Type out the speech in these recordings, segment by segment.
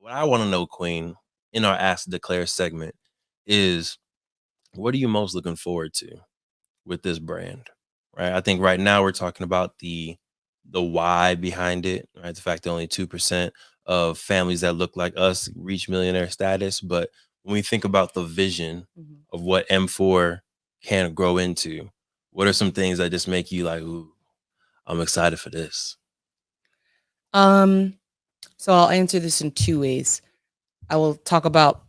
what I want to know, Queen, in our Ask Declare segment is what are you most looking forward to with this brand? Right. I think right now we're talking about the why behind it, right? The fact that only 2% of families that look like us reach millionaire status. But when we think about the vision Mhm. of what M4 can grow into, what are some things that just make you like, ooh, I'm excited for this? Um, so I'll answer this in two ways. I will talk about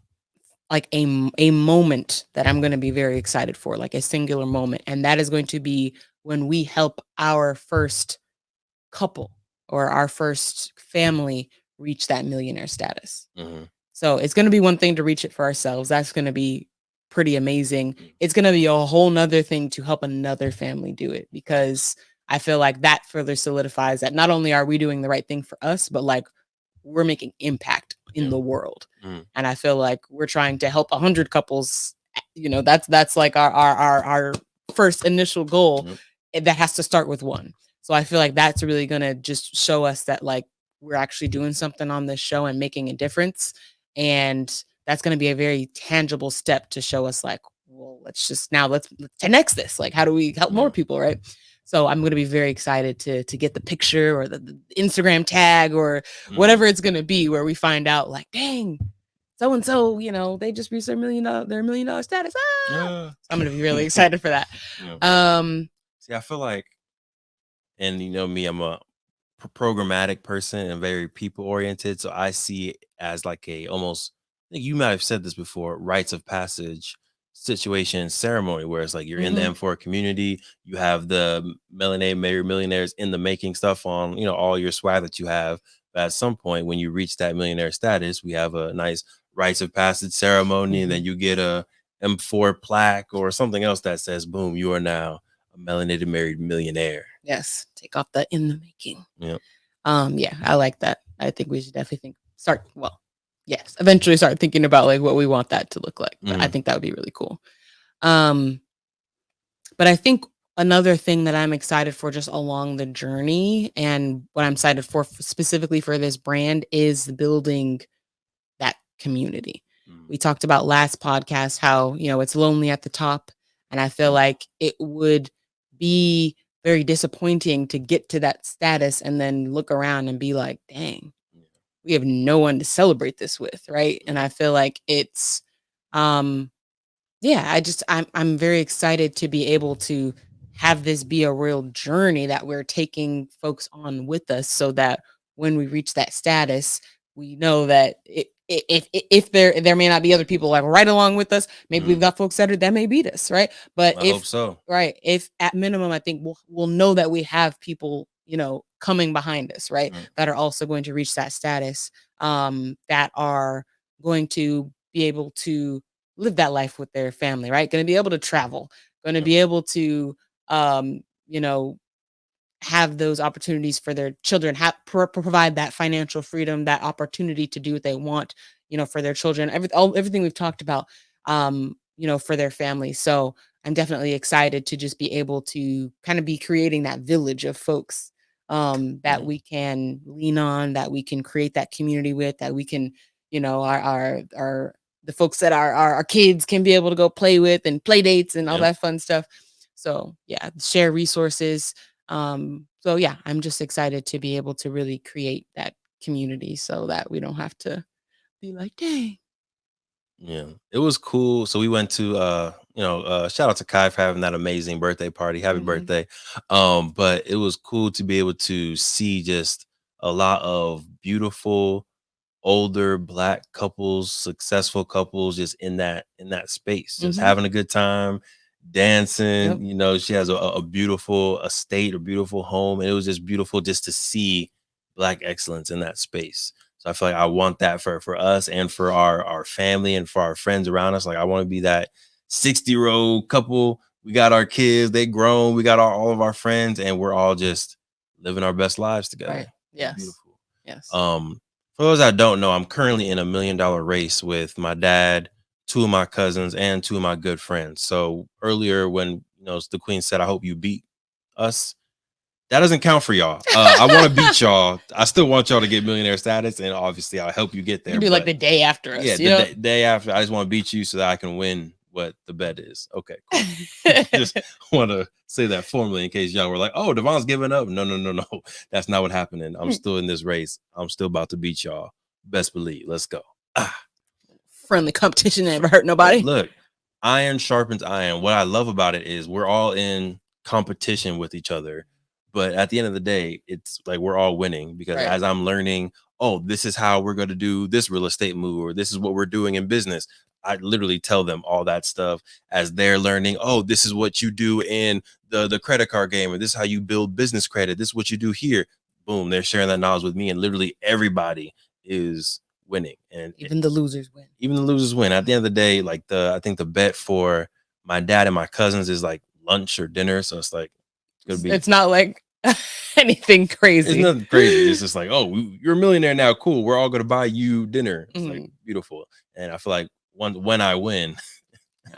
like a moment that I'm going to be very excited for, like a singular moment, and that is going to be when we help our first couple or our first family reach that millionaire status. Mm-hmm. So it's going to be one thing to reach it for ourselves. That's going to be pretty amazing. Mm-hmm. It's going to be a whole nother thing to help another family do it, because I feel like that further solidifies that not only are we doing the right thing for us, but like we're making impact in Yeah. the world. Mm-hmm. And I feel like we're trying to help 100 couples. That's like our first initial goal. Yep. That has to start with one. So I feel like that's really gonna just show us that like we're actually doing something on this show and making a difference. And that's gonna be a very tangible step to show us like, well, let's 10x this. Like, how do we help more Yeah. people, right? So I'm gonna be very excited to get the picture or the Instagram tag or Mm-hmm. whatever it's gonna be, where we find out like, dang, so and so, they just reached their $1 million status. Ah! Yeah. I'm gonna be really excited for that. Yeah. Um, See, I feel like, and me, I'm a programmatic person and very people oriented. So I see it as like a almost, I think you might have said this before, rites of passage situation ceremony, where it's like you're in the mhm. M4 community, you have the Melanated Married Millionaires in the making stuff on, all your swag that you have. But at some point, when you reach that millionaire status, we have a nice rites of passage ceremony, and then Mhm. you get a M4 plaque or something else that says, boom, you are now a melanated married millionaire. Yes, take off the in the making. Yeah. Yeah, I like that. I think we should definitely yes, eventually start thinking about like what we want that to look like. But I Mm-hmm. think that would be really cool. Um, but I think another thing that I'm excited for just along the journey, and what I'm excited for specifically for this brand, is building that community. Mm-hmm. We talked about last podcast how, it's lonely at the top. And I feel Yeah. like it would be very disappointing to get to that status and then look around and be like, dang, we have no one to celebrate this with. Right. And Yeah. I feel like it's, um, yeah, I'm very excited to be able to have this be a real journey that we're taking folks on with us, so that when we reach that status, we know that if there may not be other people like right along with us, maybe we've Mm-hmm. got folks that may beat us, right? But I hope so. if at minimum, I think we'll know that we have people, coming behind us, right, Right. that are also going to reach that status, that are going to be able to live that life with their family, right? Going to be able to travel, going to Yep. be able to, um, you know, have those opportunities for their children, provide that financial freedom, that opportunity to do what they want, for their children, everything we've talked about, for their families. So I'm definitely excited to just be able to kind of be creating that village of folks, that Yeah. we can lean on, that we can create that community with, that we can, our the folks that our kids can be able to go play with and play dates and all Yep. that fun stuff. So yeah, share resources. So yeah, I'm just excited to be able to really create that community so that we don't have to be like, dang. Yeah. It was cool. So we went to shout out to Kai for having that amazing birthday party. Happy Mhm. birthday. But it was cool to be able to see just a lot of beautiful older black couples, successful couples just in that space, just Mhm. having a good time, dancing. Yep. She has a beautiful estate, a beautiful home, and it was just beautiful just to see black excellence in that space. So I feel like I want that for us and for our family and for our friends around us. Like I want to be that 60-year-old couple. We got our kids, they grown, we got all of our friends, and we're all just living our best lives together. Right. It's Yes. beautiful. Yes. For those that don't know, I'm currently in $1 million race with my dad, two of my cousins, and two of my good friends. So earlier, when the Queen said, "I hope you beat us," That doesn't count for y'all. I want to beat y'all. I still want y'all to get millionaire status, and obviously I'll help you get You there. can do like the day after us. Yeah, You the know? day after, I just want to beat you so that I can win what the bet is. Okay, cool. Just want to say that formally in case y'all were like, oh, Devon's giving up. No. That's not what happening. I'm still in this race. I'm still about to beat y'all. Best believe. Let's go. Friendly competition never hurt nobody. Look, iron sharpens iron. What I love about it is we're all in competition with each other. But at the end of the day, it's like we're all winning because Right. as I'm learning, oh, this is how we're going to do this real estate move, or this is what we're doing in business. I literally tell them all that stuff as they're learning. Oh, this is what you do in the credit card game, or this is how you build business credit. This is what you do here. Boom, they're sharing that knowledge with me, and literally everybody is winning. And even the losers win. Even the losers win. At the end of the day, like I think the bet for my dad and my cousins is like lunch or dinner. So it's like it's gonna be. It's not like anything crazy. It's nothing crazy. It's just like, oh, you're a millionaire now. Cool. We're all gonna buy you dinner. It's like beautiful. And I feel like when I win,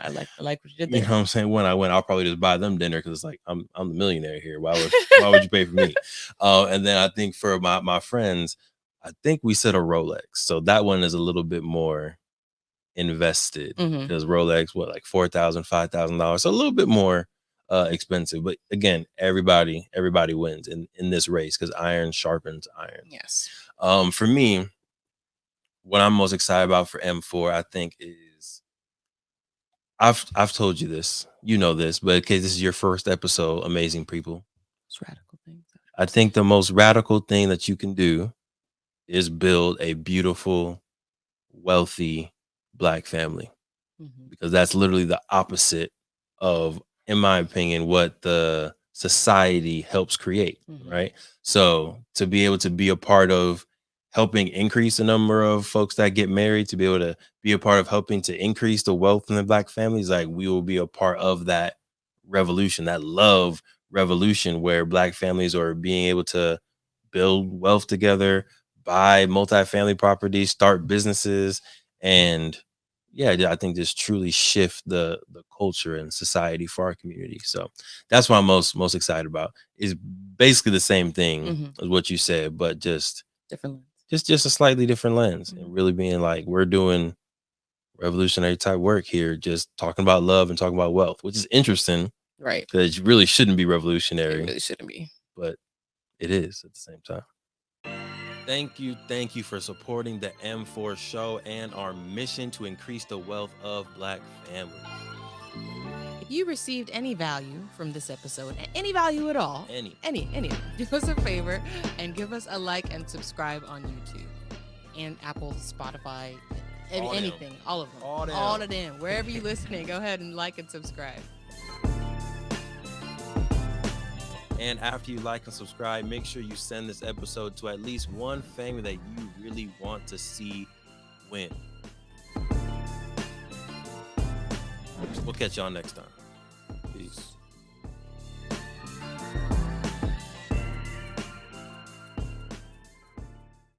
I like what you did there. You know what I'm saying? When I win, I'll probably just buy them dinner because it's like I'm the millionaire here. Why would you pay for me? And then I think for my friends, I think we set a Rolex. So that one is a little bit more invested because Rolex, what, like $4,000, $5,000, so a little bit more expensive. But again, everybody wins in this race because iron sharpens iron. Yes. For me, what I'm most excited about for M4, I think, is I've told you this, you know this, but in case this is your first episode, amazing people. It's radical things. I think the most radical thing that you can do is build a beautiful, wealthy Black family. Because that's literally the opposite of, in my opinion, what the society helps create, right? So to be able to be a part of helping increase the number of folks that get married, to be able to be a part of helping to increase the wealth in the Black families, like we will be a part of that revolution, that love revolution where Black families are being able to build wealth together, buy multifamily properties, start businesses, and yeah, I think just truly shift the culture and society for our community. So that's what I'm most excited about. Is basically the same thing as what you said, but just different lens. Just a slightly different lens, and really being like we're doing revolutionary type work here, just talking about love and talking about wealth, which is interesting, right? Because it really shouldn't be revolutionary. It really shouldn't be, but it is at the same time. Thank you for supporting the M4 show and our mission to increase the wealth of Black families. If you received any value from this episode, any value at all, any, do us a favor and give us a like and subscribe on YouTube and Apple, Spotify, anything, all of them, all of them, wherever you're listening, go ahead and like and subscribe. And after you like and subscribe, make sure you send this episode to at least one family that you really want to see win. We'll catch y'all next time. Peace.